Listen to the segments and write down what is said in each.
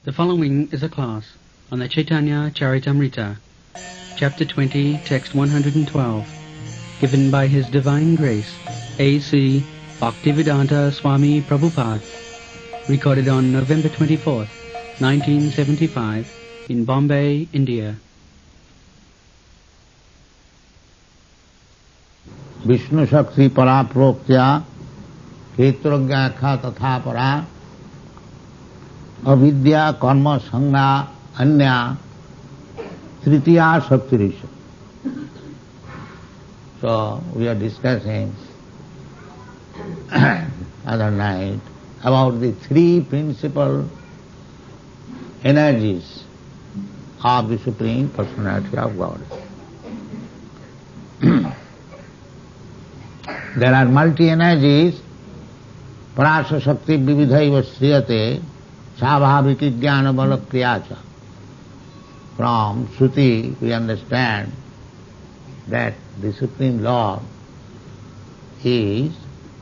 The following is a class on the Chaitanya Charitamrita, Chapter 20, Text 112, given by His Divine Grace, A.C. Bhaktivedanta Swami Prabhupada, recorded on November 24th, 1975, in Bombay, India. Vishnu शक्ति परा प्रोक्त्या क्षेत्रज्ञाखा तथा परा अविद्या कर्म संज्ञा अन्या तृतीया शक्ति. So we are discussing other night about the three principal energies of the Supreme Personality of God. There are multi-energies, Parasa Shakti Vividhaiva Sriyate, Svabhaviki Jnana Bala Kriyacha. From Shruti we understand that the Supreme Lord is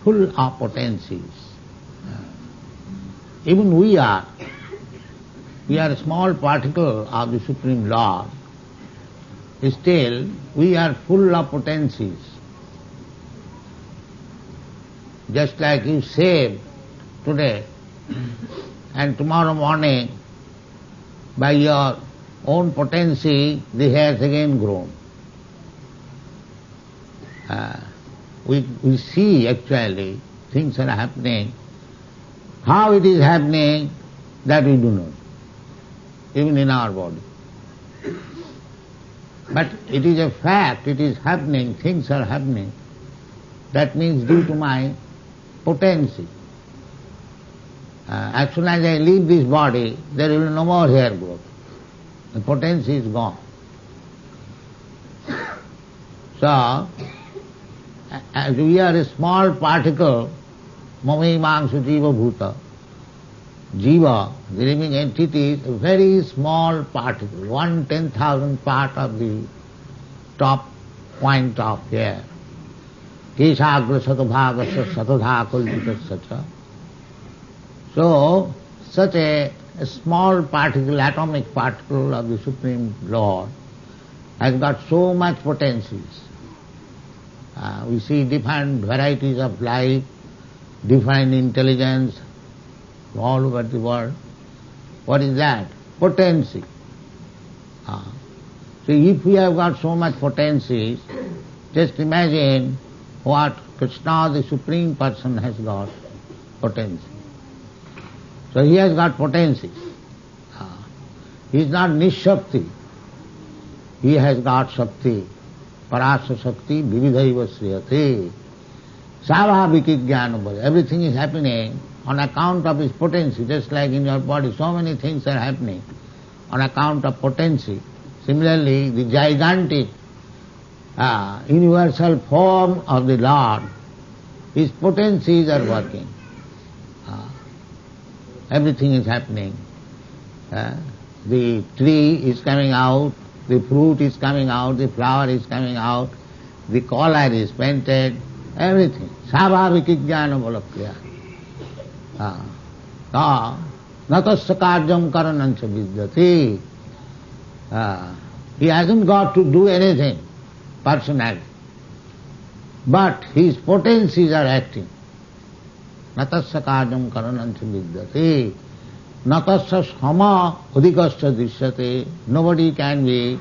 full of potencies. Even we are a small particle of the Supreme Lord, still we are full of potencies. Just like you save today and tomorrow morning by your own potency the hairs again grown. We see actually things are happening. How it is happening that we do not, even in our body. But it is a fact, it is happening, things are happening. That means due to my potency. As soon as I leave this body, there will be no more hair growth. The potency is gone. So, as we are a small particle, mami mangsu jiva bhuta, jiva, the living entity, is a very small particle, 1/10,000th part of the top point of hair. Kesagra satabhagasya satadha kulpitasya. So, such a small particle, atomic particle of the Supreme Lord has got so much potencies. We see different varieties of life, different intelligence all over the world. What is that? Potency. So if we have got so much potencies, just imagine what Krishna, the Supreme Person, has got potency. So he has got potencies. He is not Nishakti. He has got Shakti. Parasa Shakti Vividhaiva Sriyate. Svabhaviki Jnana Bala. Everything is happening on account of his potency, just like in your body. So many things are happening on account of potency. Similarly, the gigantic universal form of the Lord, his potencies are working. Everything is happening. The tree is coming out, the fruit is coming out, the flower is coming out, the collar is painted, everything. Svabhaviki jnana balakriya. Natasya karyam karanancha vidyati. He hasn't got to do anything personally, but his potencies are acting. Natasya karyam karanancha vidyati. Natasya sama udikasya dishyate. Nobody can be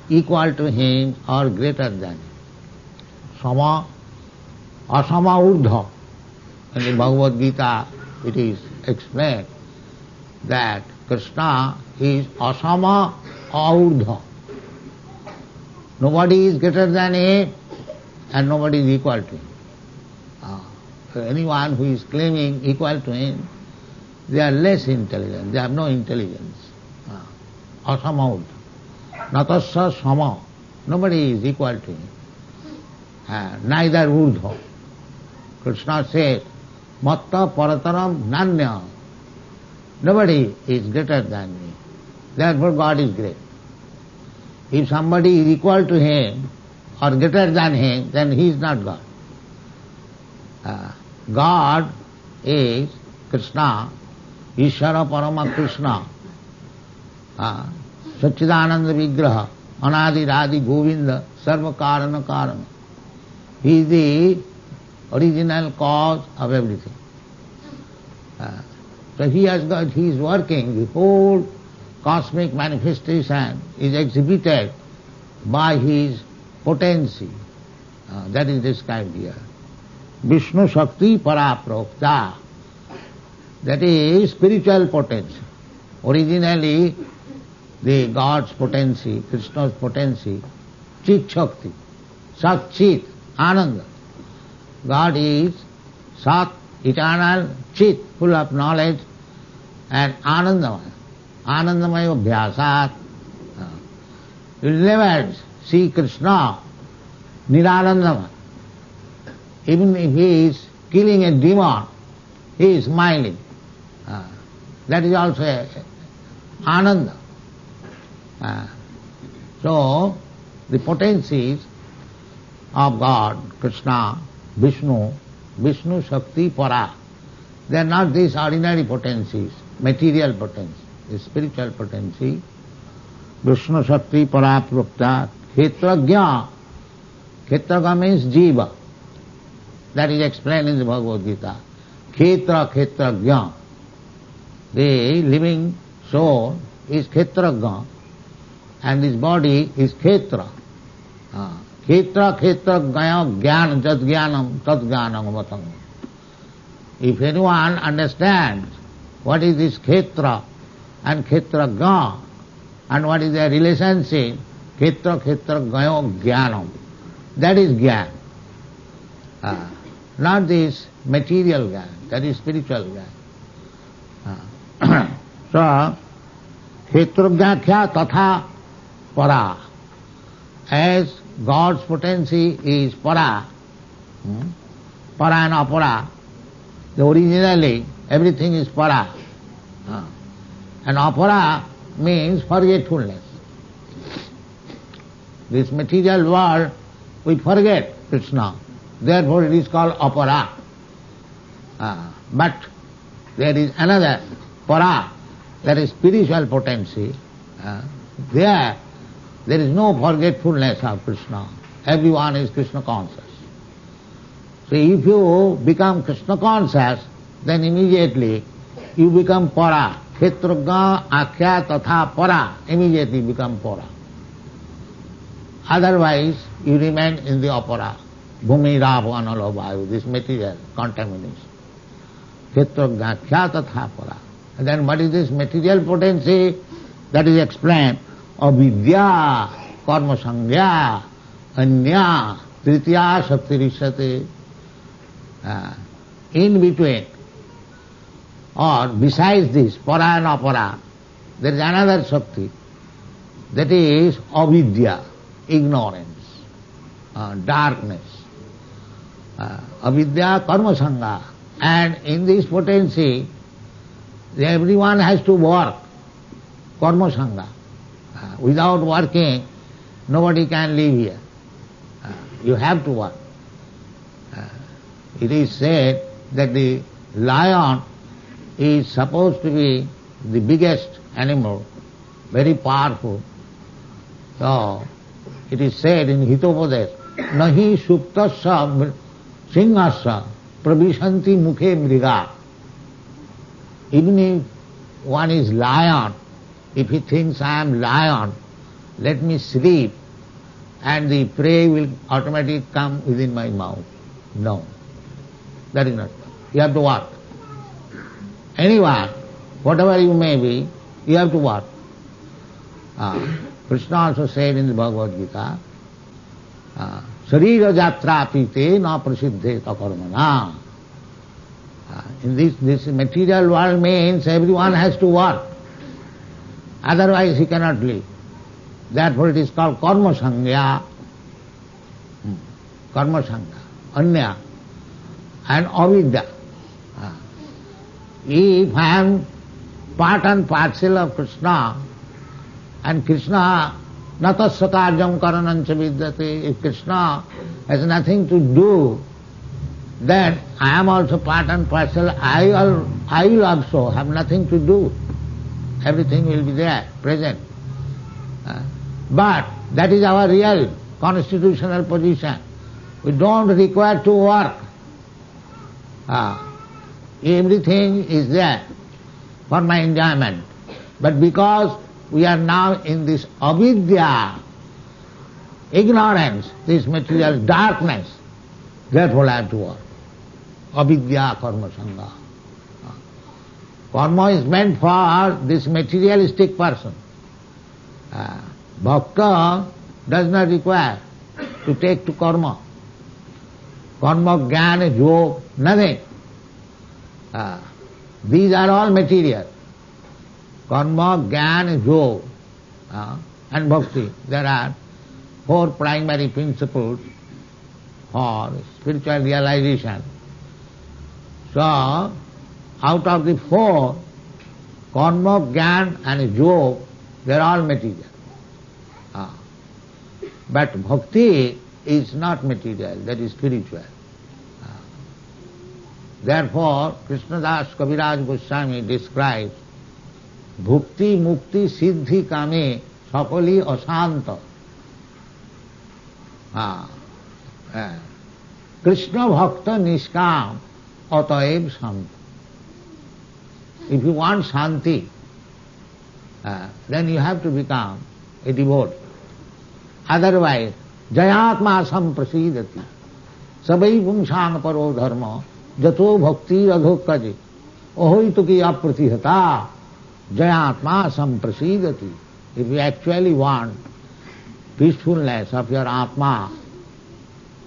equal to him or greater than him. Sama, asama urdha. In the Bhagavad Gita it is explained that Krishna is asama urdha. Nobody is greater than him and nobody is equal to him. So anyone who is claiming equal to him, they are less intelligent, they have no intelligence. Asama urdha. Natasya sama. Nobody is equal to him. Neither urdha. Krishna says, matta parataram nanya. Nobody is greater than me. Therefore God is great. If somebody is equal to him or greater than him, then he is not God. God is Krishna, Ishvara Parama Krishna, Satchidananda Vigraha, Anadi Radhi Govinda, Sarva Karana Karana. He is the original cause of everything. So he is working, the whole cosmic manifestation is exhibited by his potency. That is described here. Vishnu Shakti Paraprokta. That is spiritual potency. Originally, the God's potency, Krishna's potency, Chit Shakti, Sat Chit, Ananda. God is Sat, eternal, Chit, full of knowledge, and Anandamaya. Anandamaya Bhyasat. You will never see Krishna Niranandamaya. Even if he is killing a demon, he is smiling. That is also Ananda. So, the potencies of God, Krishna, Vishnu, Vishnu Shakti Para, they are not these ordinary potencies, material potency, the spiritual potency. Vishnu Shakti Para Prukta, Khetragya. Khetraga means Jiva. That is explained in the Bhagavad Gita. Khetra, Khetragya. The living soul is Khetragya and his body is Khetra. Khetra, Khetragya, Jnana, Jat Jnanam, Tat Jnanam Avatang. If anyone understands what is this Khetra and Khetragya and what is their relationship, Khetra, Khetragya, Jnanam, that is Jnana. Not this material Jnana, that is spiritual Jnana. So, Khetragya tatha para. As God's potency is para, para and apara, originally everything is para. And apara means forgetfulness. This material world, we forget Krishna. Therefore it is called apara. But there is another para, that is spiritual potency. There is no forgetfulness of Krishna. Everyone is Krishna conscious. So if you become Krishna conscious, then immediately you become para. Khetragya, Akhya, Tatha, para. Immediately become para. Otherwise, you remain in the apara. Bhumi, Rav, Analo, Vayu, this material contamination. Khetragya, Akhya, Tatha, para. And then what is this material potency? That is explained. Avidya, karma sangya, anya, tritiya shakti rishyate. In between, or besides this, para and apara, there is another shakti. That is avidya, ignorance, darkness. Avidya, karma sangha. And in this potency, everyone has to work, karma sangha. Without working, nobody can live here. You have to work. It is said that the lion is supposed to be the biggest animal, very powerful. So, it is said in Hitopadesh, Nahi suptasya singhasya pravishanti mukhe mriga. Even if one is lion, if he thinks I am lion, let me sleep and the prey will automatically come within my mouth. No, that is not. You have to work. Anyone, whatever you may be, you have to work. Krishna also said in the Bhagavad Gita, Sarira jatra pite na prasiddhe takarmana. In this material world means everyone has to work. Otherwise he cannot live. Therefore it is called karma sangya. Karma sangha, anya, and avidya. If I am part and parcel of Krishna, and Krishna natasya karyam karanancha vidyate, if Krishna has nothing to do, then I am also part and parcel, I will also have nothing to do. everything will be there, present. But that is our real constitutional position. We don't require to work. Everything is there for my enjoyment. But because we are now in this avidya, ignorance, this material darkness, therefore I have to work. Avidya karma sangha. Karma is meant for this materialistic person. Bhakta does not require to take to karma. Karma, jnana, yoga, nothing. These are all material. Karma, jnana, yoga and bhakti. There are 4 primary principles for spiritual realization. So, out of the 4, karma, jnana and yoga, they are all material. But bhakti is not material, that is spiritual. Therefore, Krishnadas Kaviraj Goswami describes bhukti, mukti, siddhi, kame, sakali asanta. Krishna bhakta niskam ataev santa. If you want shanti, then you have to become a devotee. Otherwise, jayatma samprasidati, sabai pumsang paro dharma, jato bhakti adhokaji, ahoituki apratihata, jayatma samprasidati. If you actually want peacefulness of your atma,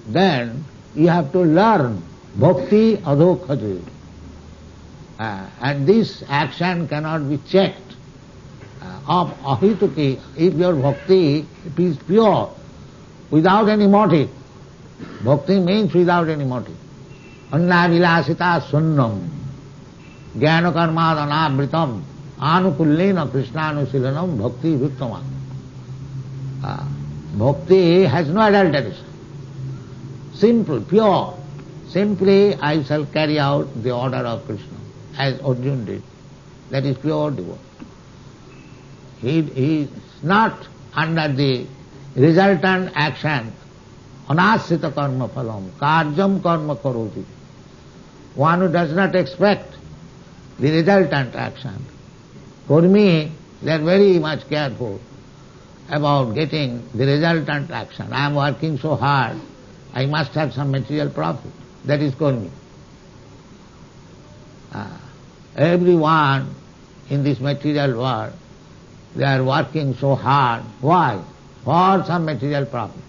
then you have to learn bhakti adhokaji. And this action cannot be checked. Of ahituki, if your bhakti is pure, without any motive. Bhakti means without any motive. Anna vilasita sunnam, jnana karmadanabritam, anukullena krishnaanusilanam bhakti vittama. Bhakti has no adulteration. Simple, pure. Simply I shall carry out the order of Krishna, as Arjuna did. That is pure devotion. He is not under the resultant action, anasrita karma phalam, karjam karma karoti. One who does not expect the resultant action. For me, they are very much careful about getting the resultant action. I am working so hard, I must have some material profit. That is karmi. Everyone in this material world, they are working so hard. Why? For some material profit.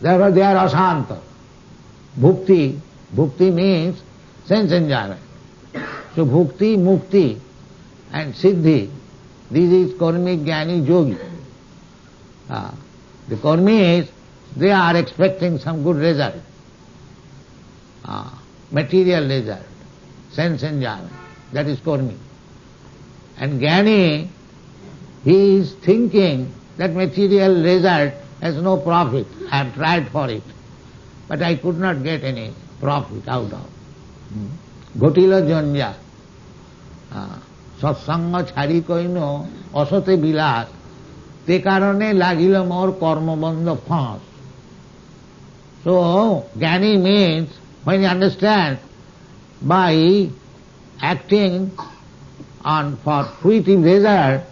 Therefore they are asanta. Bhukti. Bhukti means sense enjoyment. So bhukti, mukti and siddhi, this is karmic, jnani, yogi. The karmis, they are expecting some good result. Material result, sense enjoyment. That is karmi. And jnani, he is thinking that material result has no profit. I have tried for it, but I could not get any profit out of it. Ghotila janja, satsanga chhari koino, asate bilas, te karane lagila mor karma bandha phas. So, jnani means, when you understand, by acting on for fruitive result,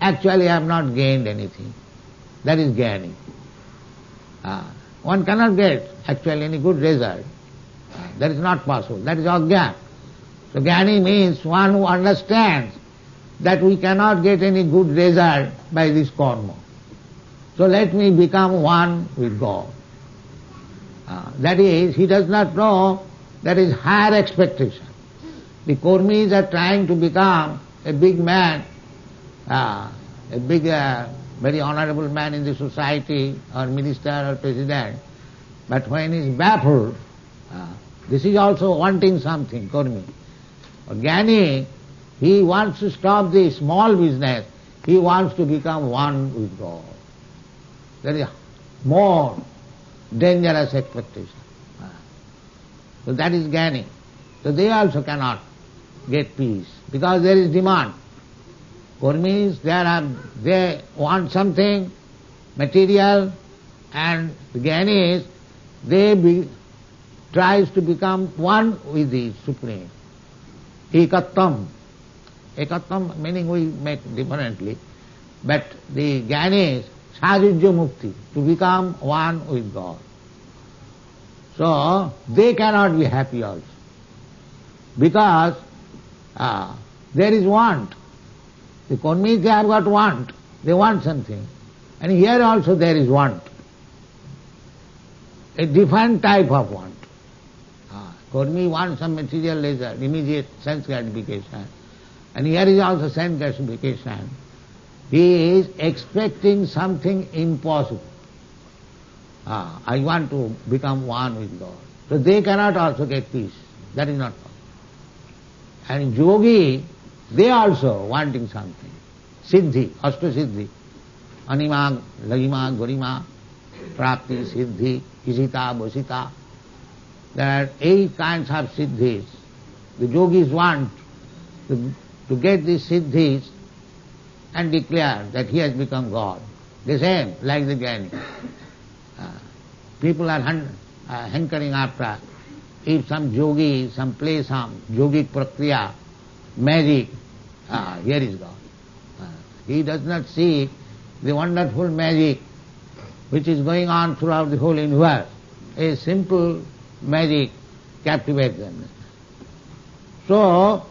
actually I have not gained anything. That is jnani. One cannot get actually any good result. That is not possible. That is ajnana. So jnani means one who understands that we cannot get any good result by this karma. So let me become one with God. That is, he does not know that is higher expectation. The karmis are trying to become a big man, a big, very honorable man in the society, or minister or president. But when he is baffled, this is also wanting something, karmi. Jnani, he wants to stop the small business, he wants to become one with God. That is more dangerous expectation. So that is jnani. So they also cannot get peace, because there is demand. Kurmis, they want something material, and the Jnanis, tries to become one with the Supreme. Ekattam. Ekattam meaning we make differently. But the Jnanis, Sajujya Mukti, to become one with God. So, they cannot be happy also. Because there is want. The Kurmis, they have got want. They want something. And here also there is want. A different type of want. Kurmi wants some material result, immediate sense gratification. And here is also sense gratification. He is expecting something impossible. I want to become one with God. So they cannot also get peace. That is not possible. And yogi, they also wanting something. Siddhi, Ashta-siddhi. Anima, Lagima, Gurima, Prapti, Siddhi, Isita, Bosita. There are 8 kinds of siddhis. The yogis want to get these siddhis and declare that he has become God. The same, like the Jnani. People are hankering after, if some yogi, some play some yogic prakriya, magic, here is God. He does not see the wonderful magic which is going on throughout the whole universe. A simple magic captivates them. So,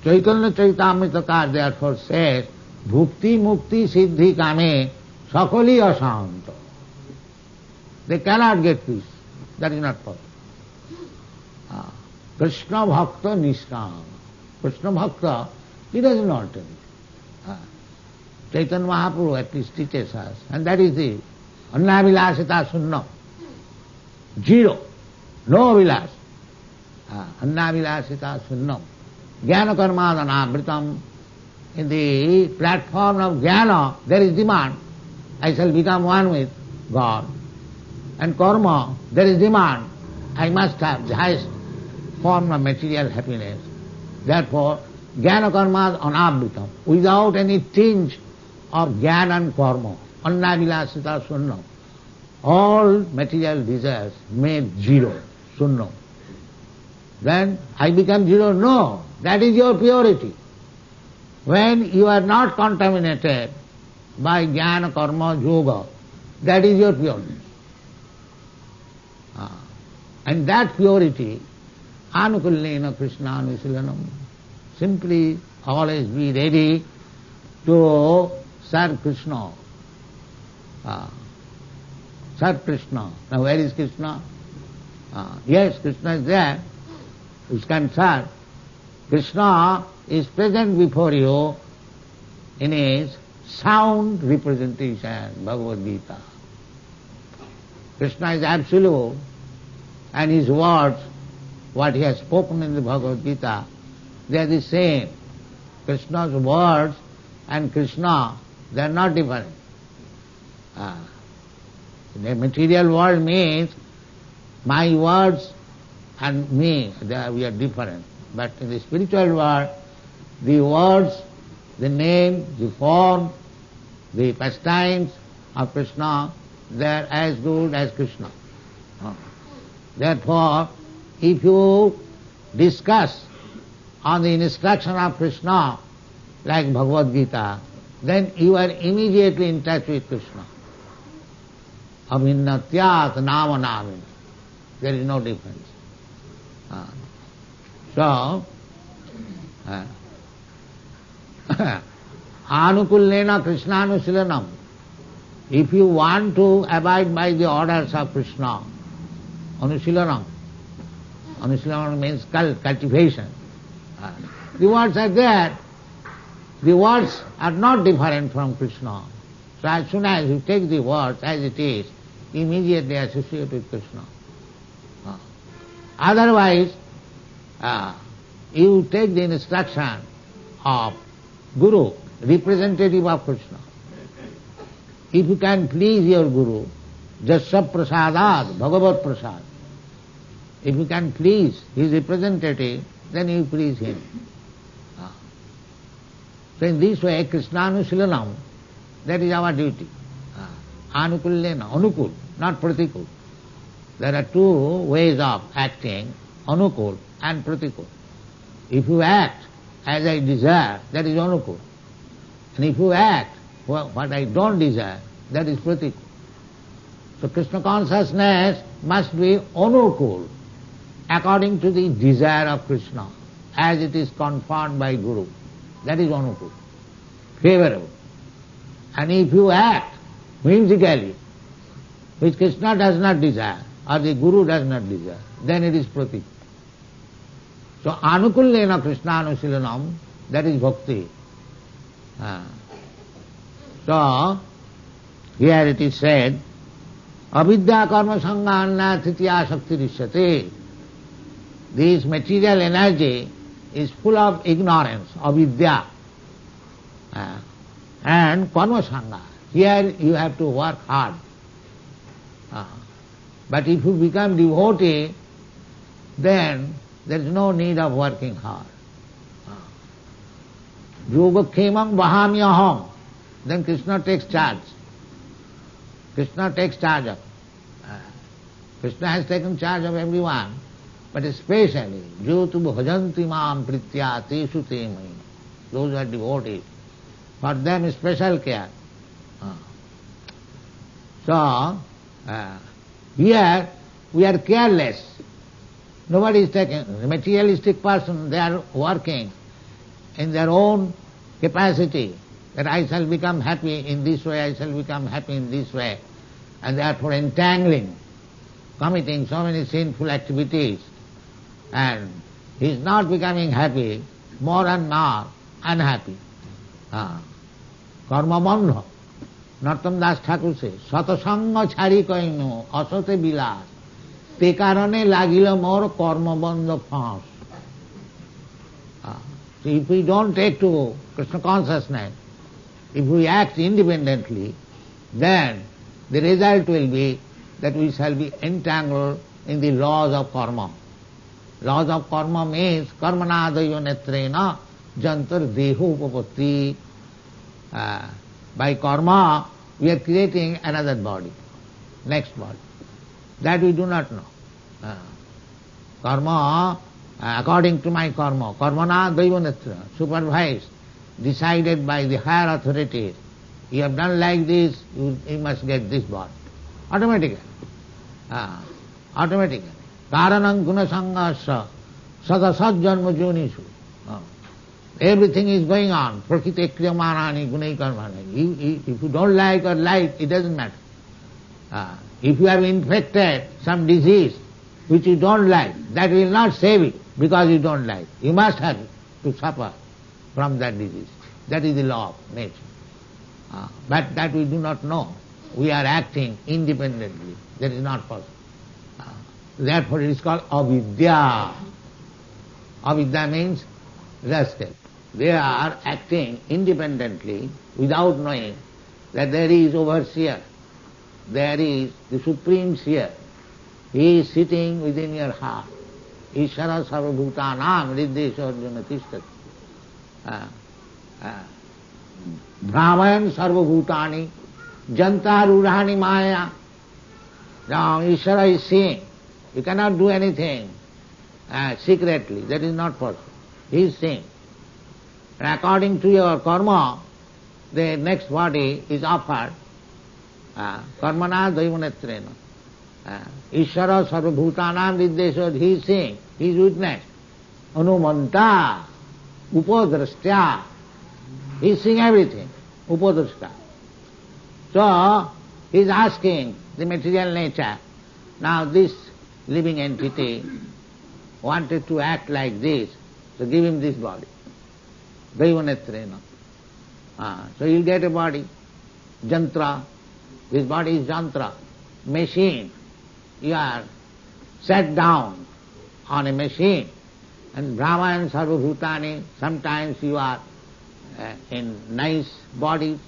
Chaitanya Charitamritakar therefore says, Bhukti Mukti Siddhi Kame Sakali Asanto. They cannot get peace. That is not possible. Krishna Bhakta Nishkam. Krishna Bhakta, he doesn't want anything. Chaitanya Mahaprabhu at least teaches us, and that is the Annavilasita Sunnam. 0. No vilas. Annavilasita Sunnam. Jnana Karmadana Amritam. In the platform of Jnana, there is demand. I shall become one with God. And karma, there is demand. I must have the highest form of material happiness. Therefore, Jnana Karma Anabhritam, without any tinge of Jnana and karma, Annavilasita Sunnam. All material desires made 0, Sunnam. Then I become 0? No, that is your purity. When you are not contaminated by Jnana, Karma, Yoga, that is your purity. And that purity, Anukullena Krishna Anusilanam, simply always be ready to serve Krishna. Serve Krishna. Now where is Krishna? Yes, Krishna is there. You can serve. Krishna is present before you in his sound representation, Bhagavad Gita. Krishna is absolute, and his words, what he has spoken in the Bhagavad Gita, they are the same. Krishna's words and Krishna, they are not different. In the material world means my words and me, we are different. But in the spiritual world, the words, the name, the form, the pastimes of Krishna, they are as good as Krishna. Therefore, if you discuss on the instruction of Krishna, like Bhagavad Gita, then you are immediately in touch with Krishna. Abhinnatyat nama namin. There is no difference. So, Anukullena Krishnanusilanam. If you want to abide by the orders of Krishna, Anusilanam. Anusilanam means cultivation. The words are there. The words are not different from Krishna. So as soon as you take the words as it is, immediately associate with Krishna. Otherwise, you take the instruction of Guru, representative of Krishna. If you can please your Guru, Jasya Prasadat, Bhagavat Prasad. If you can please his representative, then you please him. So in this way, Krishnanusilanam, that is our duty. Anukullena, anukul, not pratikul. There are two ways of acting, anukul and pratikul. If you act as I desire, that is anukul. And if you act what I don't desire, that is pratikul. So Krishna consciousness must be anukul, according to the desire of Krishna, as it is confirmed by Guru. That is anukul, favorable. And if you act whimsically, which Krishna does not desire, or the Guru does not desire, then it is pratikul. So anukullena Krishnanusilanam, that is bhakti. So here it is said, avidya karma sangha tritya shakti rishyate. This material energy is full of ignorance, avidya, and karma sangha. Here you have to work hard. But if you become devotee, then there is no need of working hard. Yoga khemam vahamyaham. Then Krishna takes charge. Krishna takes charge of. Krishna has taken charge of everyone, but especially Jyotu bhajanti mam pritya teshu te mai. Those who are devotees. For them special care. So, here we are careless. Nobody is taking. The materialistic person, they are working in their own capacity, that I shall become happy in this way, I shall become happy in this way, and therefore entangling, committing so many sinful activities, and he is not becoming happy, more and more unhappy. Karma bandha. Narottam Das Thakur says, satasanga chhari kainu asate bilas, te karane lagila mor karma bandha phas. So if we don't take to Krishna consciousness, if we act independently, then the result will be that we shall be entangled in the laws of karma. Laws of karma means karmana daiva netrena jantar deho upapatti. By karma, we are creating another body, next body. That we do not know. Karma, according to my karma, karmana daiva netra, supervised, decided by the higher authorities. You have done like this, you must get this body. Automatically. Automatically. Karanam guna sanghasya sadasat janma jonishu. Everything is going on. Prakriti kriyamanani gunai karmani. If you don't like or like, it doesn't matter. If you have infected some disease which you don't like, that will not save it because you don't like. You must have to suffer from that disease. That is the law of nature. But that we do not know. We are acting independently. That is not possible. Therefore it is called avidya. Avidya means rascal. They are acting independently without knowing that there is overseer. There is the supreme seer. He is sitting within your heart. Ishara sarvabhutanam riddesha arjuna tishtati. Brahman sarvabhutani janta rurhani maya. Now Ishara is seeing. You cannot do anything secretly. That is not possible. He is seeing. And according to your karma, the next body is offered. Karmana daivanetrena. Ishara sarvabhutanam riddesha. He is seeing. He is witness. Anumanta upadrastya. He is seeing everything. Upadrastya. So, he is asking the material nature. Now this living entity wanted to act like this, so give him this body. Daivanetrena. So he'll get a body. Jantra. This body is jantra. Machine. You are set down on a machine. And Brahma and Sarvabhutani, sometimes you are in nice bodies.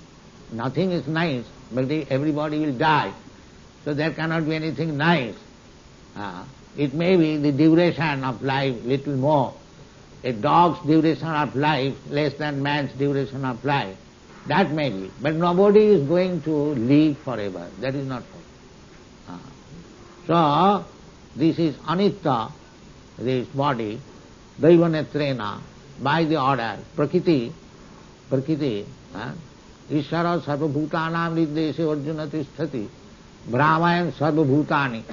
Nothing is nice, but everybody will die. So there cannot be anything nice. It may be the duration of life little more, a dog's duration of life less than man's duration of life. That may be. But nobody is going to live forever. That is not so. So, this is anitta, this body, daivanetrena, by the order, prakriti, Ishvara sarvabhutanam nirdeshe arjuna tisthati, Brahman sarvabhutani,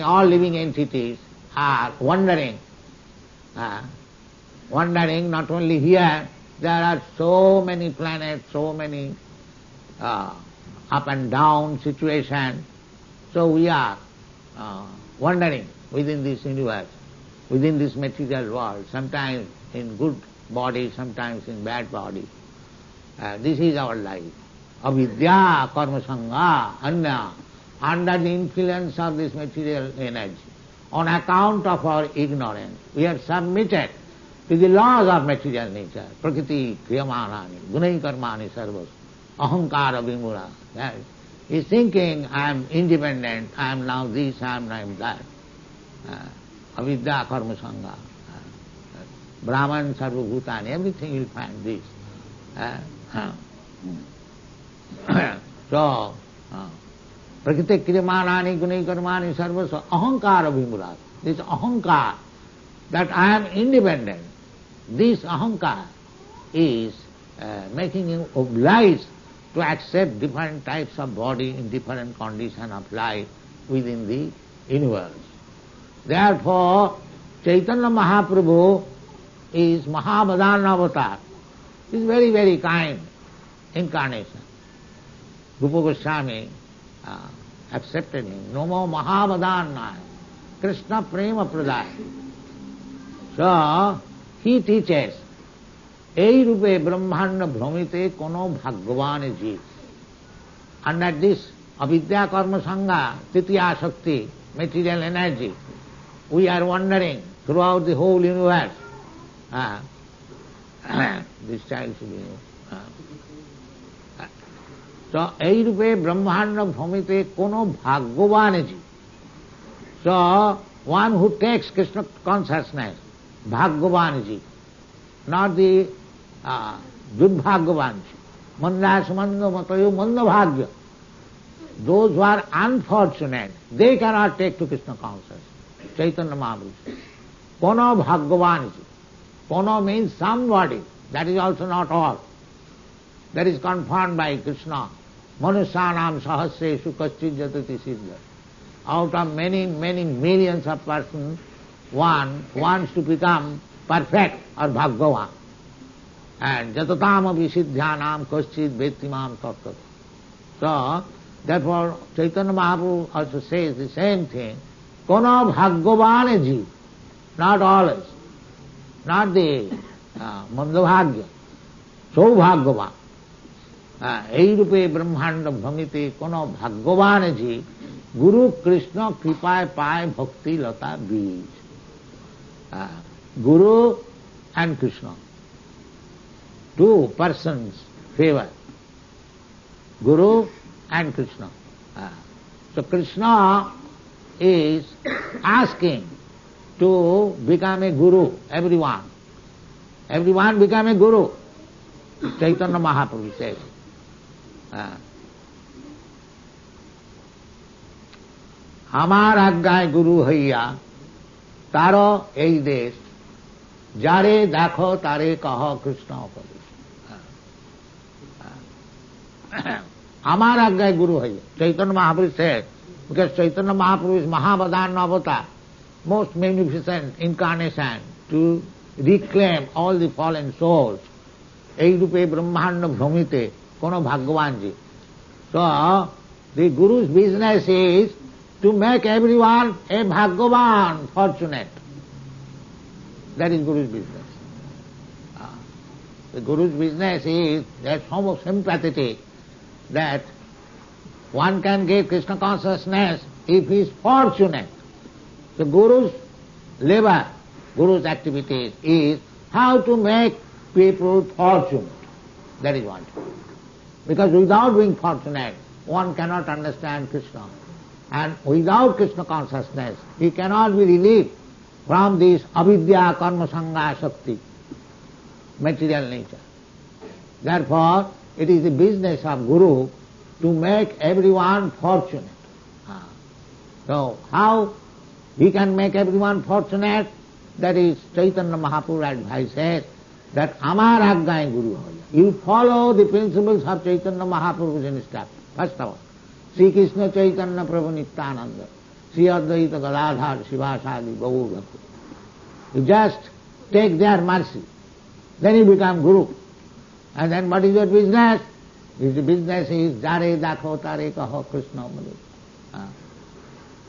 all living entities are wandering, not only here, there are so many planets, so many up and down situations, so we are wandering within this universe, within this material world, sometimes in good body, sometimes in bad body. This is our life. Avidya, karma sangha, anya, under the influence of this material energy, on account of our ignorance, we are submitted to the laws of material nature. Prakriti, kriyamanani, gunai karmani sarvas, ahankara vimura. He is thinking, I am independent, I am now this, I am now that. Avidya, karma sangha. Brahman, sarvabhutani, everything you will find this. So, prakriti kriyamanani gunai karmani sarvasa ahankara vimura. This ahankar, that I am independent, this ahankar is making him obliged to accept different types of body in different conditions of life within the universe. Therefore, Chaitanya Mahaprabhu is Mahavadana avatar. He is very, very kind incarnation. Rupa Goswami accepted him. Namo Mahavadana, Krishna Prema Pradaya. So, he teaches, Ei Rupe Brahmanda Bhramite Kono Bhagavan Jeev. Under this Avidya Karma Sangha, Titiya Shakti, material energy, we are wandering throughout the whole universe. This child should be. So, Ei Rupe Brahmanda Bhramite Kono Bhagavan Jeev. So, one who takes Krishna consciousness, Bhagavanji, not the Durbhagavanji. Mandas manda matayo manda bhagya. Those who are unfortunate, they cannot take to Krishna consciousness. Chaitanya Mahaprabhu. Kono Bhagavanji. Kono means somebody. That is also not all. That is confirmed by Krishna. Manusyanam sahasreshu kaschid jatati siddha. Out of many, many millions of persons, one wants to become perfect or Bhagavan. And jatatam abhisiddhyanam kaschid vettimam tattva. So, therefore, Chaitanya Mahaprabhu also says the same thing. Kono Bhagavan Jeev, not always, not the Mandabhagya, Saubhagavan. Ei Rupe Brahmanda Bhramite Kono Bhagavan Jeev, Guru Krishna Kripaye Paye Bhakti Lata Bij. Guru and Krishna, two persons favor. Guru and Krishna. So Krishna is asking to become a guru, everyone. Everyone become a guru. Chaitanya Mahaprabhu says. আমার আজ্ঞায় গুরু হইয়া তারও এই দেশ যারে দেখো তারে কহ কৃষ্ণ উপদেশ আমার আজ্ঞায় গুরু হইয়া Chaitanya Mahaprabhu said, because Chaitanya Mahaprabhu is Mahavadana avatar, most magnificent incarnation to reclaim all the fallen souls. Ei Rupe Brahmanda Bhramite Kono Bhagavanji. So, the Guru's business is to make everyone a Bhagavan, fortunate. That is Guru's business. The Guru's business is that so sympathetic that one can get Krishna consciousness if he is fortunate. The Guru's labor, Guru's activities is how to make people fortunate. That is what. Because without being fortunate, one cannot understand Krishna. And without Krishna consciousness, he cannot be relieved from this avidya karma sanga shakti, material nature. Therefore, it is the business of Guru to make everyone fortunate. So, how he can make everyone fortunate? That is Chaitanya Mahaprabhu advises that Amar Aggai Guru hoya. You follow the principles of Chaitanya Mahaprabhu's instruction. First of all, Sri Krishna Chaitanya Prabhu Nityananda, Sri Advaita Gadadhar Sivasadi Gaur Bhakti. You just take their mercy, then you become Guru. And then what is your business? The business is Jare Dakho Tare Kaho Krishna Mali.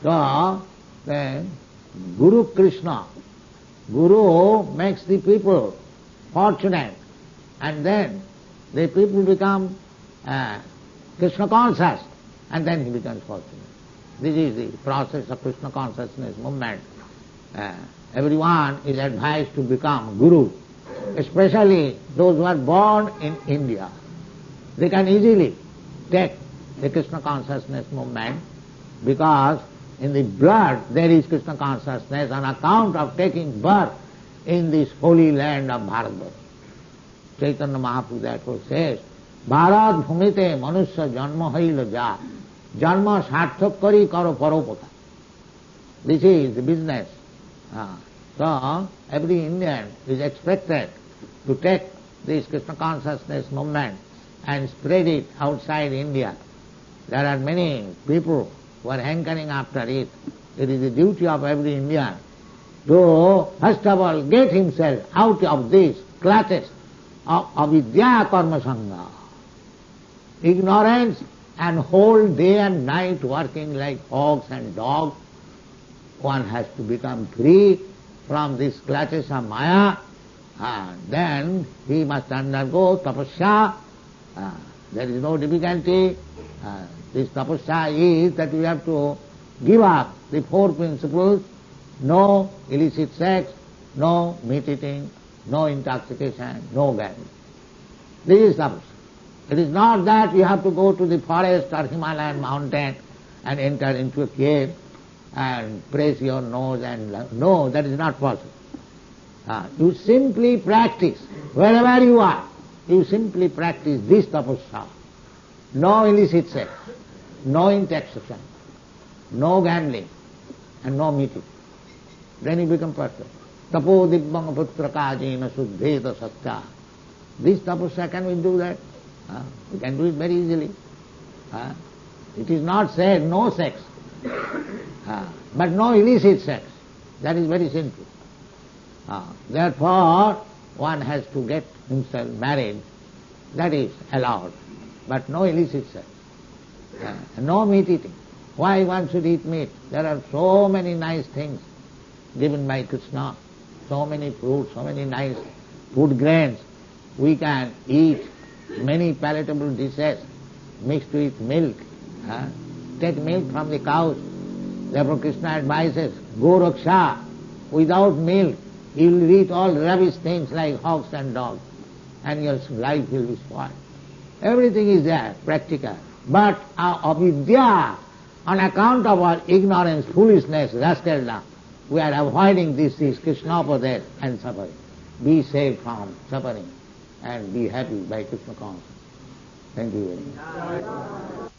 So, then Guru Krishna, Guru makes the people fortunate, and then the people become Krishna conscious, and then he becomes fortunate. This is the process of Krishna consciousness movement. Everyone is advised to become Guru, especially those who are born in India. They can easily take the Krishna consciousness movement because in the blood there is Krishna consciousness on account of taking birth in this holy land of Bharat. Chaitanya Mahaprabhu therefore says, Bharat bhumite manusya janma haila ja, janma sarthak kari karo paropata. This is the business. So, every Indian is expected to take this Krishna consciousness movement and spread it outside India. There are many people who are hankering after it. It is the duty of every Indian to, first of all, get himself out of these clutches of avidya karma sangha. Ignorance and whole day and night working like hogs and dogs. One has to become free from these clutches of Maya, and then he must undergo tapasya. There is no difficulty. This tapasya is that we have to give up the four principles: no illicit sex, no meat eating, no intoxication, no gambling. This is tapasya. It is not that you have to go to the forest or Himalayan mountain and enter into a cave and press your nose and no, that is not possible. You simply practice, wherever you are, you simply practice this tapasya. No illicit sex, no intoxication, no gambling, and no meat eating. Then you become perfect. Tapo dibbang putraka suddheta satya. This tapasya, can we do that? We can do it very easily. It is not said no sex, but no illicit sex. That is very sinful. Therefore, one has to get himself married. That is allowed. But no illicit sex. No meat eating. Why one should eat meat? There are so many nice things given by Krishna. So many fruits, so many nice food grains. We can eat many palatable dishes mixed with milk. Take milk from the cows. Therefore Krishna advises, go raksha. Without milk, you will eat all rubbish things like hogs and dogs, and your life will be spoiled. Everything is there, practical. But our avidya, on account of our ignorance, foolishness, rascaldom, we are avoiding this Krishnapada and suffering. Be saved from suffering and be happy by Krishna consciousness. Thank you very much.